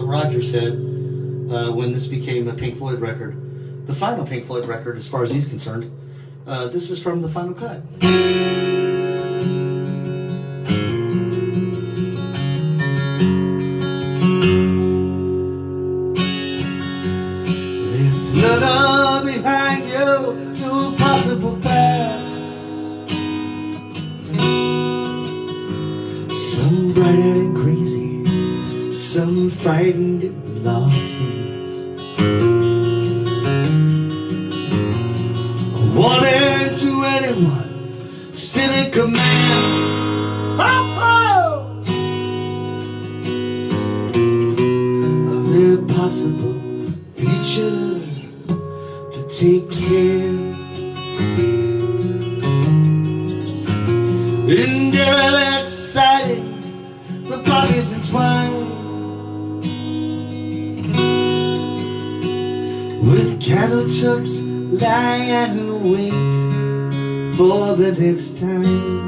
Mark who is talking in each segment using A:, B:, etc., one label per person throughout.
A: Roger said when this became a Pink Floyd record, the final Pink Floyd record as far as he's concerned. This is from the final cut. Flutter behind you, no possible pasts. Some bright-eyed and crazy, some frightened and lost. Warning to anyone still in command. Of their possible future. Take care. In derelict exciting, the bodies entwined with cattle trucks lying in wait for the next time.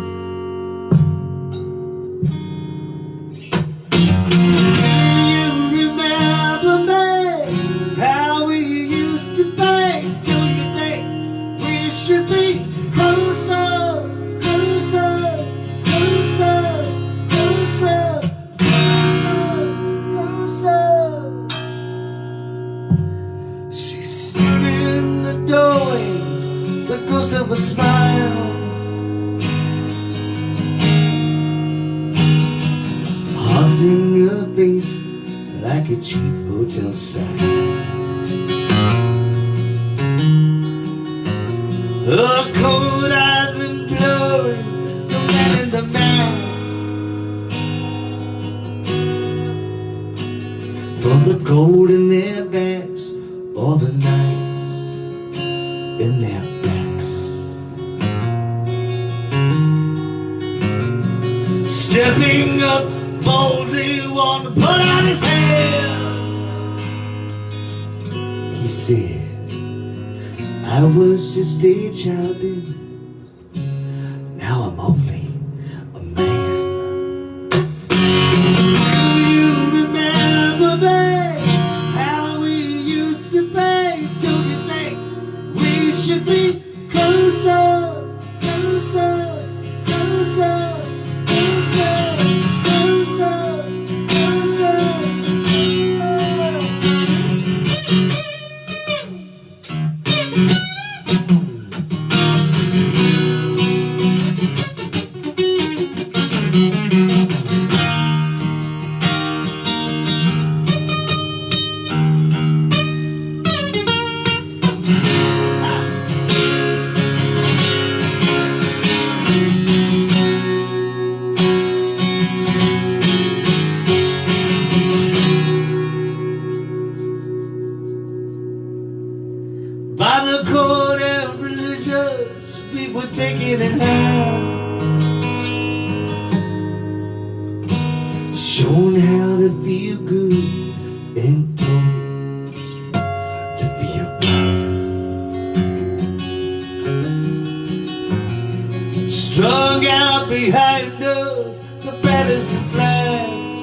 A: Should be closer, closer, closer, closer, closer, closer. She stood in the doorway, the ghost of a smile, haunting her face like a cheap hotel sign. Her cold eyes imploring the man in the mask for the gold in their bags or the knives in their backs. Stepping up boldly, want to put out his hand. He said, I was just a child then, now I'm only a man. Do you remember, babe, how we used to play? Don't you think we should be closer, closer, closer, closer, closer, closer, by the court and religious, we were taken in hand, shown how to feel good and told to feel bad. Strung out behind us, the banners and flags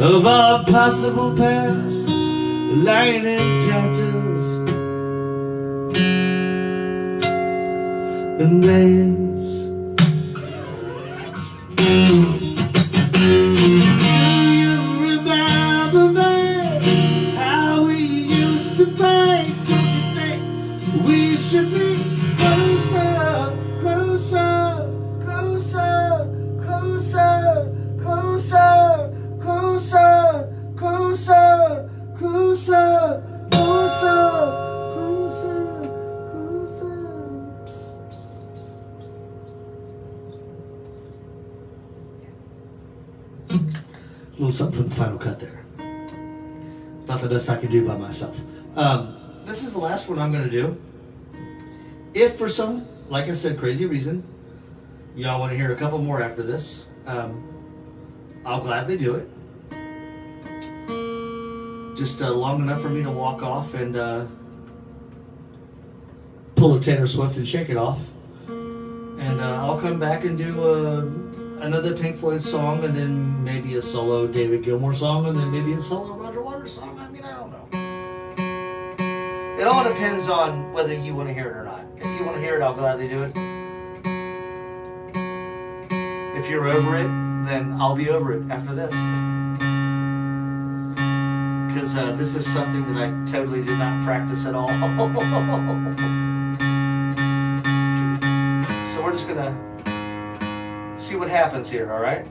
A: of our possible pasts, lying in tatters and lands. Do you remember, man, how we used to play? Don't you think we should be closer, closer, closer, closer, closer, closer, closer, closer, closer, closer, closer. A little something from the final cut there. Not the best I can do by myself. This is the last one I'm going to do. If for some, like I said, crazy reason, y'all want to hear a couple more after this, I'll gladly do it. Just long enough for me to walk off and pull a Taylor Swift and shake it off. And I'll come back and do another Pink Floyd song, and then maybe a solo David Gilmour song, and then maybe a solo Roger Waters song. I mean, I don't know. It all depends on whether you want to hear it or not. If you want to hear it, I'll gladly do it. If you're over it, then I'll be over it after this. Because this is something that I totally did not practice at all. So we're just going to see what happens here, all right?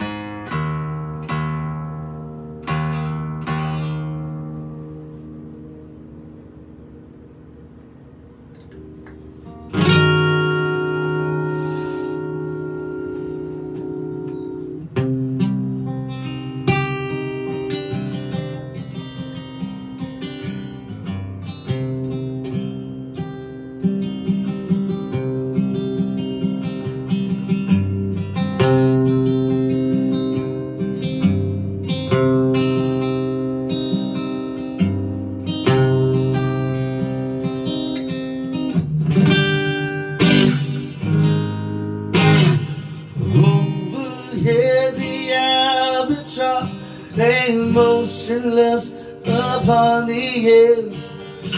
A: Hang motionless upon the air,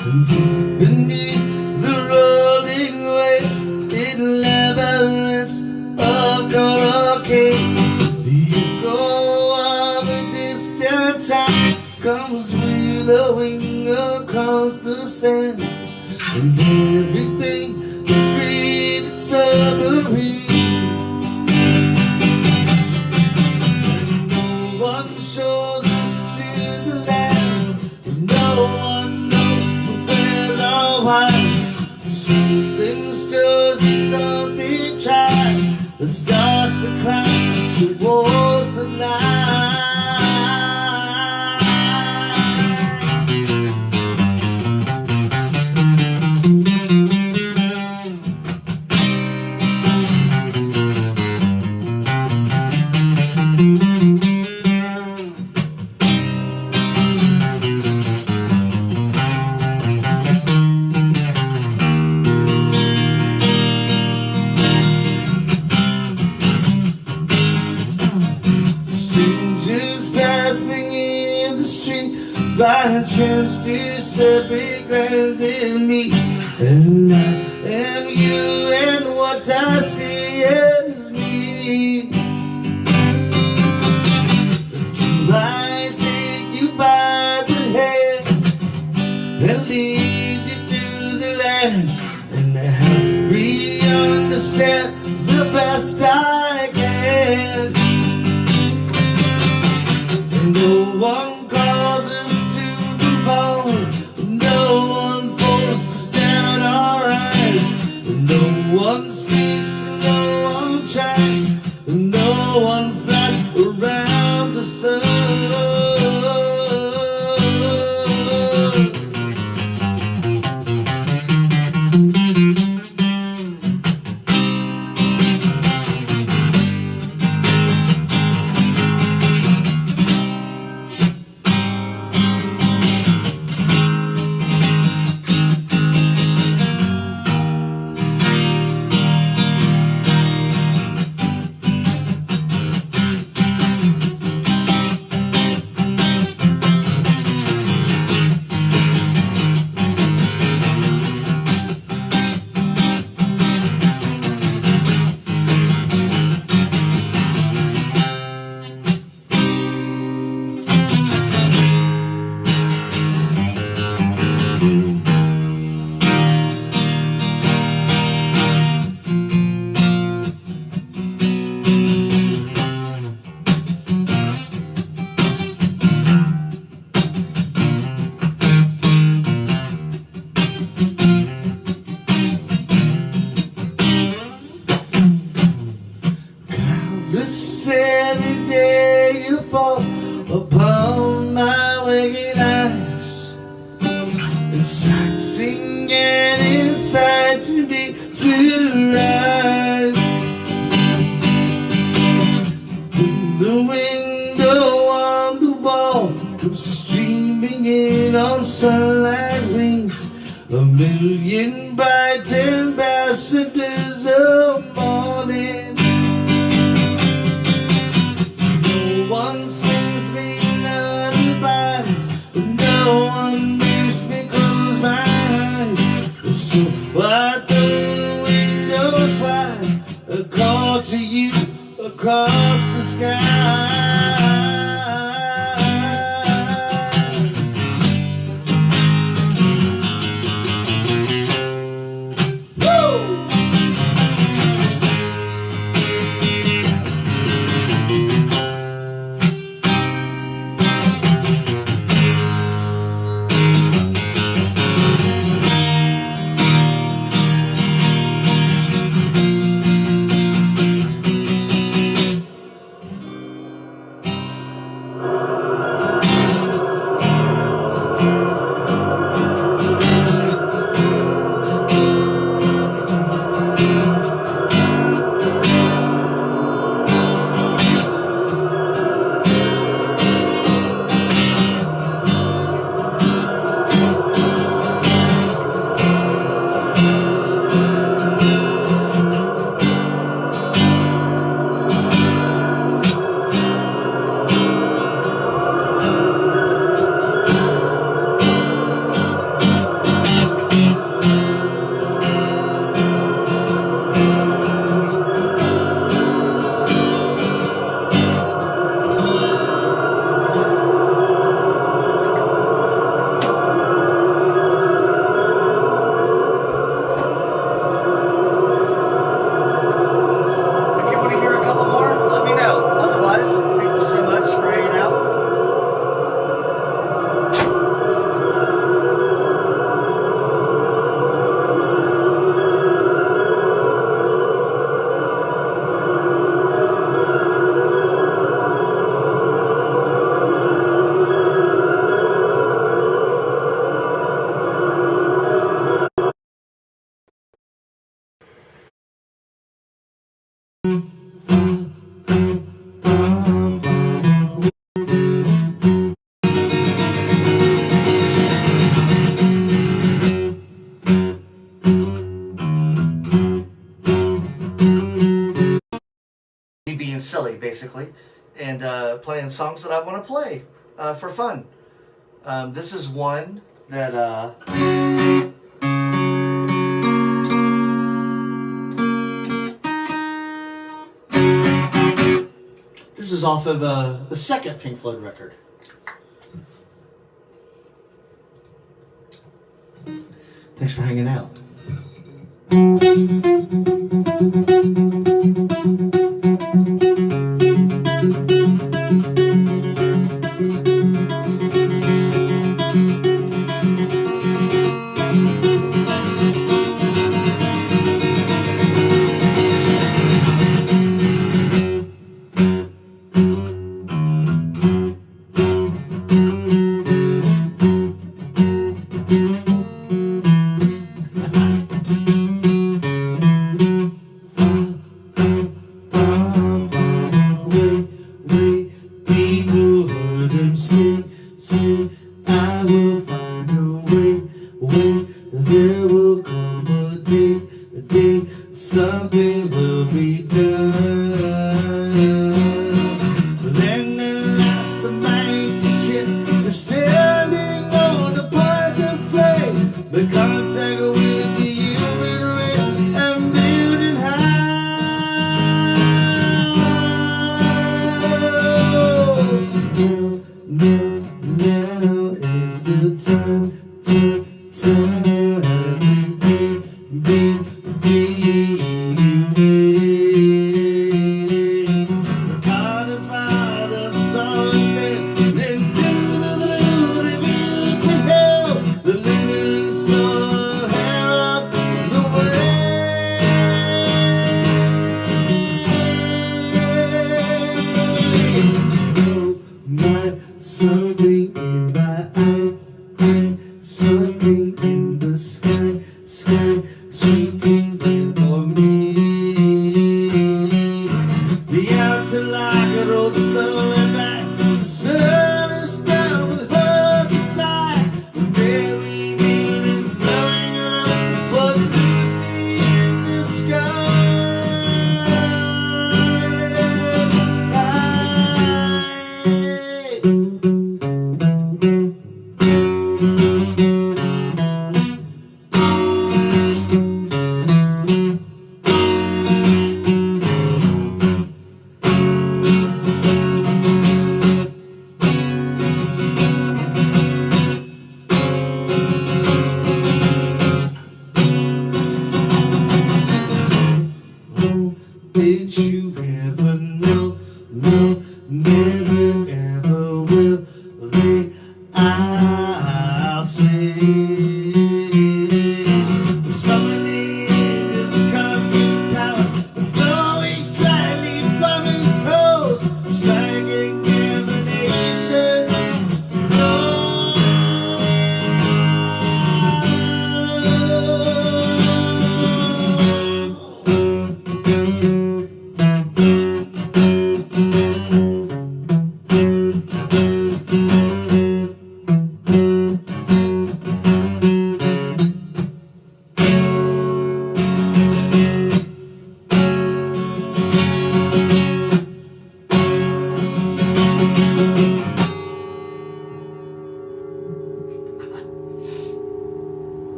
A: and deep beneath the rolling waves, in labyrinths of coral caves, the echo of a distant time comes willowing across the sand, and everything is green and submarine. Shows us to the land, but no one knows the ways are wide. Something stirs and something tries, the stars that climb towards the light. By chance to separate glance in me, and I am you, and what I see is me. Do I take you by the hand and lead you to the land, and help me understand the best I can? And no one causes no one forces down our eyes, no one speaks, no one tries, no one flies around the sun. Every day you fall upon my waking eyes, exciting and inciting me to rise. Through the window on the wall comes streaming in on sunlight wings, a million bright ambassadors of morning. So I the windows wide, a call to you across the sky. Being silly, basically, and playing songs that I want to play for fun. This is one that this is off of the second Pink Floyd record. Thanks for hanging out. Something will be done. Then at last the mighty ship is standing on the point of flame. The contact with the human race and building high. Now is the time to be. Something in my eye, something in the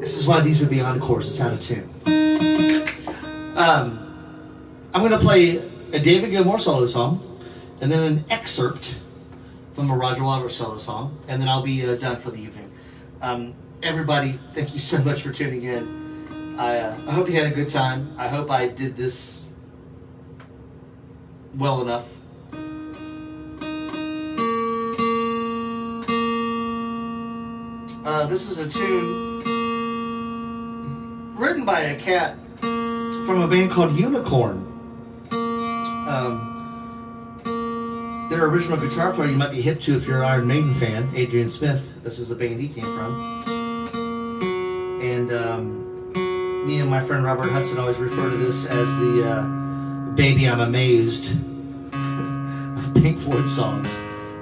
A: This is why these are the encores. It's out of tune. I'm going to play a David Gilmour solo song, and then an excerpt from a Roger Waters solo song, and then I'll be done for the evening. Everybody, thank you so much for tuning in. I hope you had a good time. I hope I did this well enough. This is a tune written by a cat from a band called Unicorn. Their original guitar player you might be hip to if you're an Iron Maiden fan, Adrian Smith. This is the band he came from. And me and my friend Robert Hudson always refer to this as the Baby I'm Amazed of Pink Floyd songs.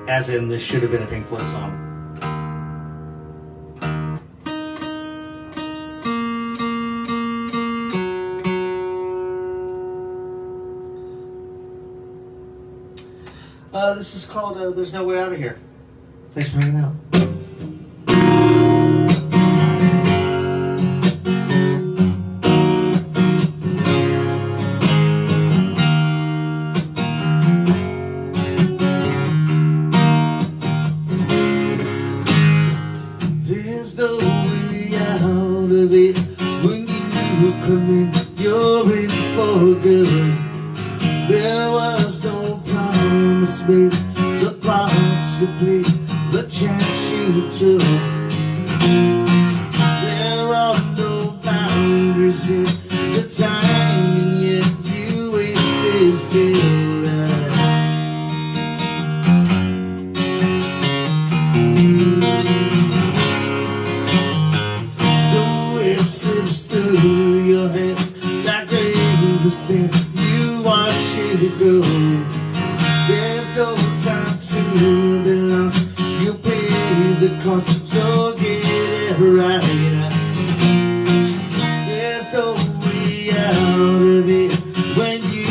A: As in, this should have been a Pink Floyd song. This is called There's No Way Out of Here. Thanks for hanging out. There's no way out of it. When you come in, you're in for good. There was no promise made, the parts you played, the chance you took. There are no boundaries in the time, and yet you wasted still. So it slips through your hands like grains of sand. You watch it go. There's no time to be lost. You pay the cost, so get it right. There's no way out of it. When you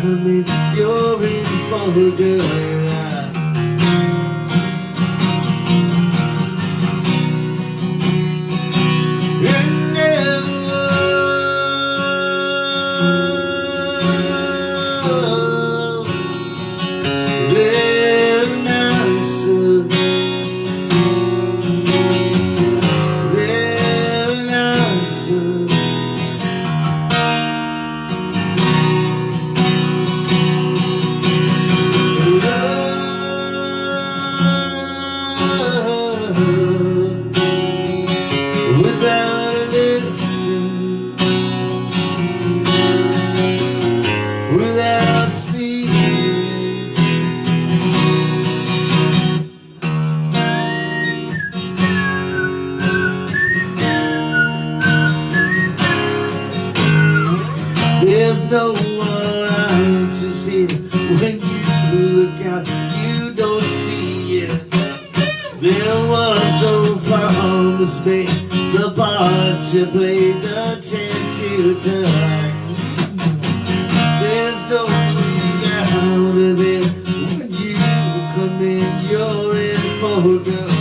A: come in, you're in for good. Without listening, without seeing, there's no one around to see it. When you look out, you don't see it. There was no promise made, the parts you played, the chance you took. There's no way out of it. When you come in, you're in for good.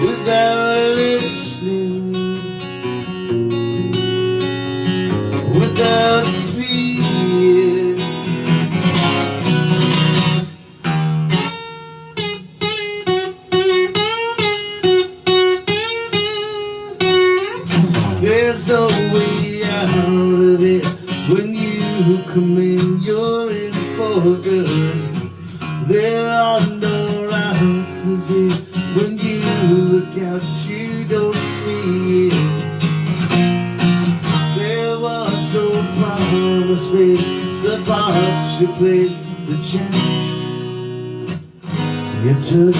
A: Without listening, without seeing, there's no way out of it. When you come in, you're in for good. There are no answers in. When you look out, you don't see it. There was no promise made, the parts you played, the chance you took.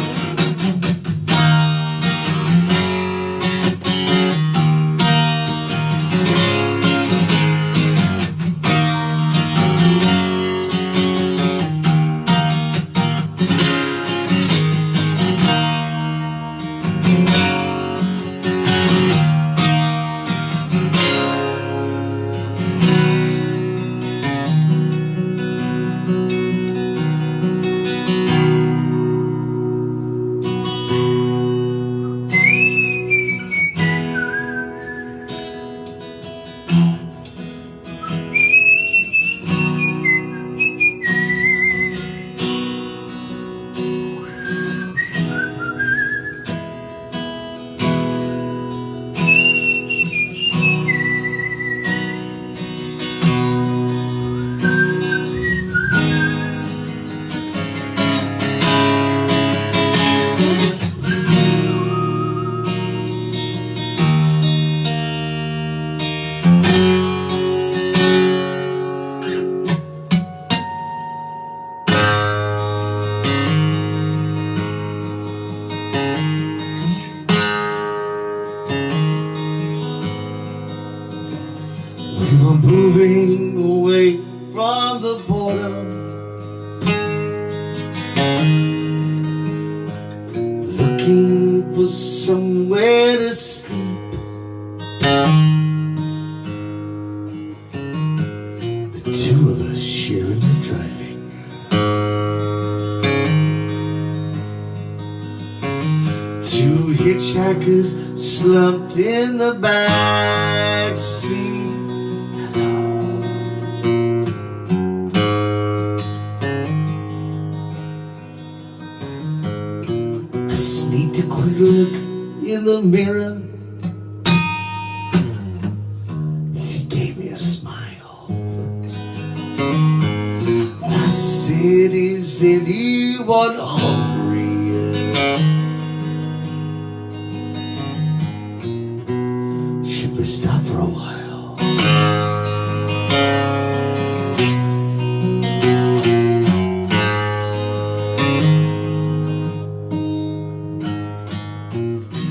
A: We were moving away from the border, looking for somewhere to sleep. The two of us sharing the driving. Two hitchhikers slumped in the back seat. Sneaked a quick look in the mirror. She gave me a smile. I said, is anyone hungry? Should we stop for a while?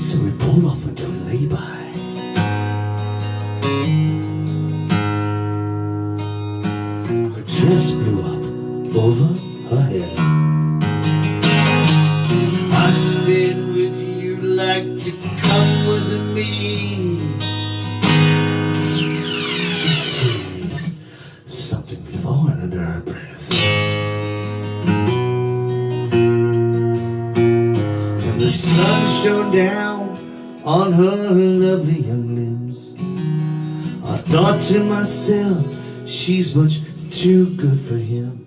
A: So we pulled off into a lay-by. Her dress blew up over her head. I said, would you like to come with me? She said something foreign under her breath. And the sun shone down on her lovely young limbs. I thought to myself, she's much too good for him.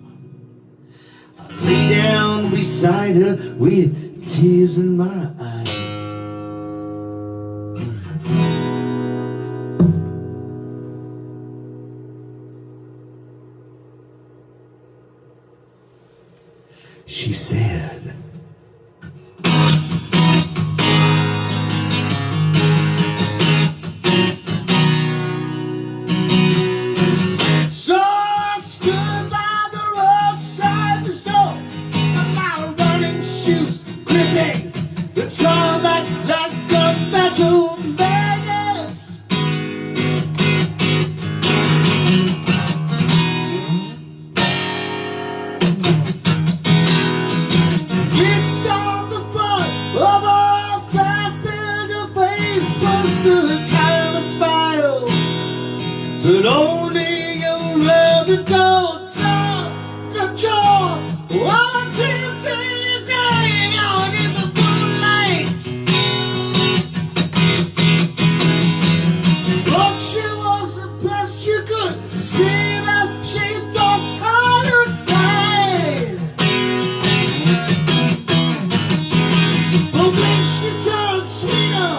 A: I lay down beside her with tears in my eyes. She said, so I stood by the roadside to soak my running shoes, gripping the tarmac like a metal magnets. Fixed on the front of a fast-built face was the kind of smile that only a rather cold control of a tempting graveyard in the moonlight. But she was the best you could see that she thought I looked fine. But when she turned sweeter,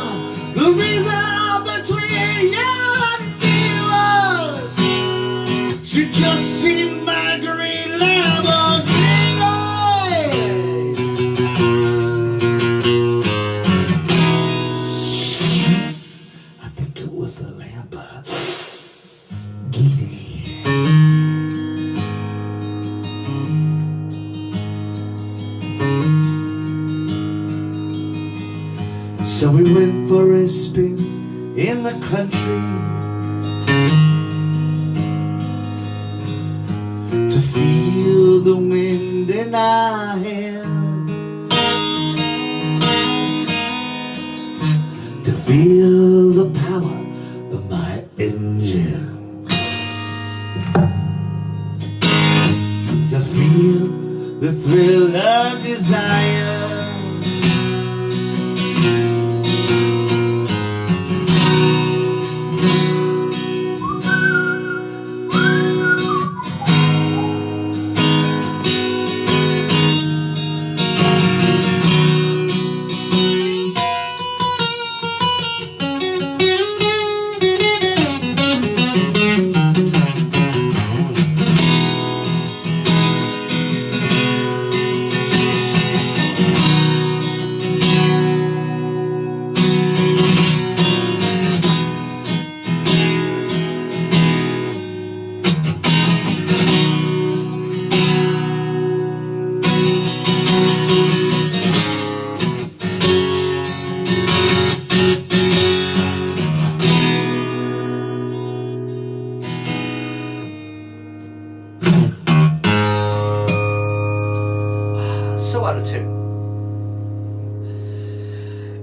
A: the reason between you and me was she just seen my green Lamborghini. I think it was the Lamborghini. So we went for a spin in the country to feel the wind in our hair, to feel the power of my engine, to feel the thrill of desire.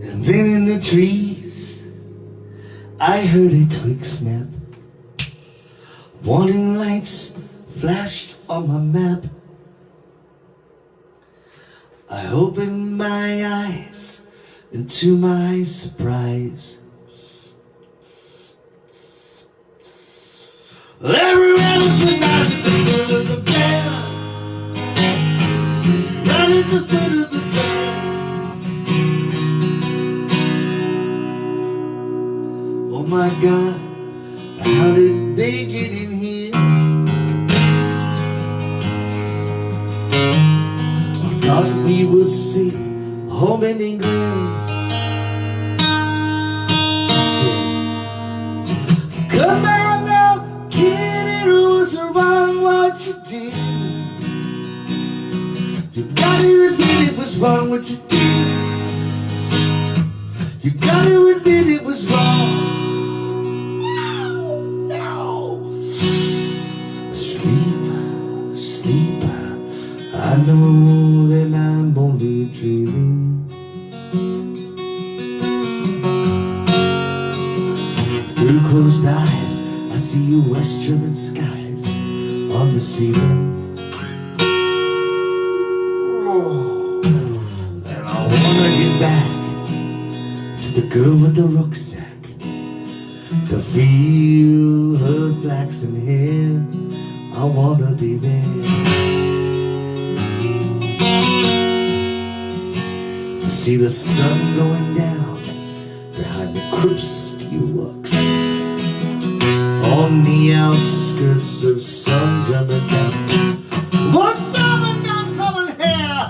A: And then in the trees I heard a twig snap. Warning lights flashed on my map. I opened my eyes, and to my surprise, everyone was nice at the foot of the bed, right at the foot of the bed. Oh my God, how did they get in here? I thought we were safe home in England. I said, come on now, kid, it was wrong what you did. You gotta admit it was wrong what you did. You gotta admit it was wrong. Sleep, sleep, I know that I'm only dreaming. Through closed eyes, I see you West German skies on the ceiling. And I wanna get back to the girl with the rucksack, to feel her flaxen hair. I wanna be there, to see the sun going down behind the crisp steelworks on the outskirts of some German town. What coming down, coming here?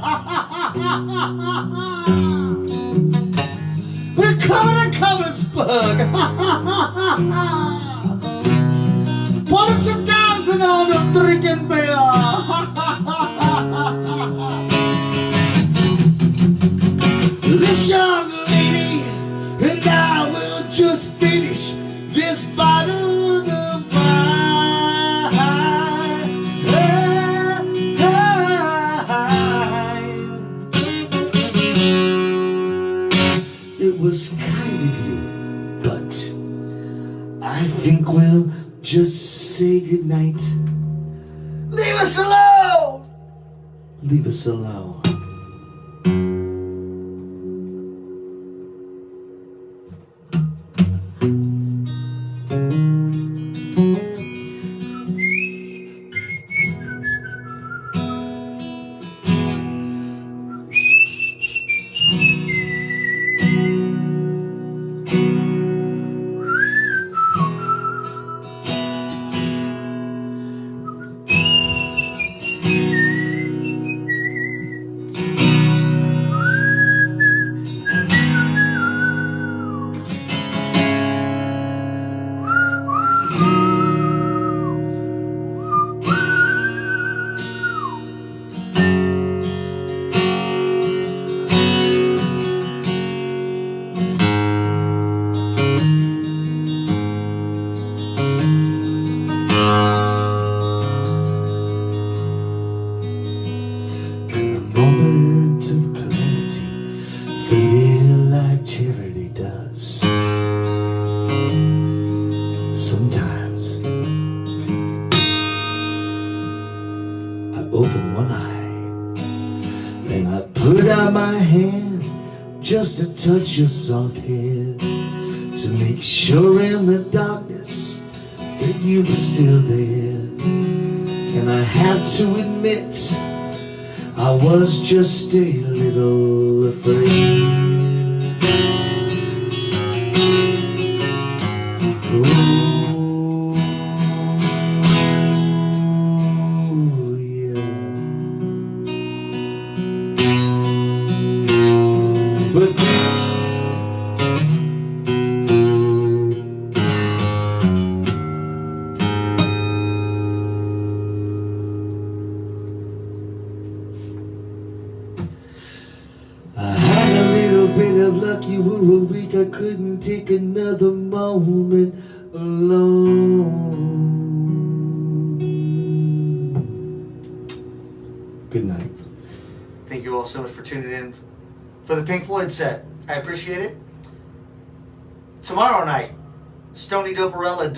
A: We're coming to Cummingsburg. Wanna sit dancing on the drinking beer. This young lady and I will just finish this bottle of wine. It was kind of you, but I think we'll just say goodnight. Leave us alone. Leave us alone. Faded like charity does. Sometimes I open one eye and I put out my hand just to touch your soft hair, to make sure in the darkness that you were still there. And I have to admit, I was just a little afraid. Ooh, yeah. But I had a little bit of luck, you were weak, I couldn't take another moment alone. Good night. Thank you all so much for tuning in for the Pink Floyd set. I appreciate it. Tomorrow night, Stony Doperella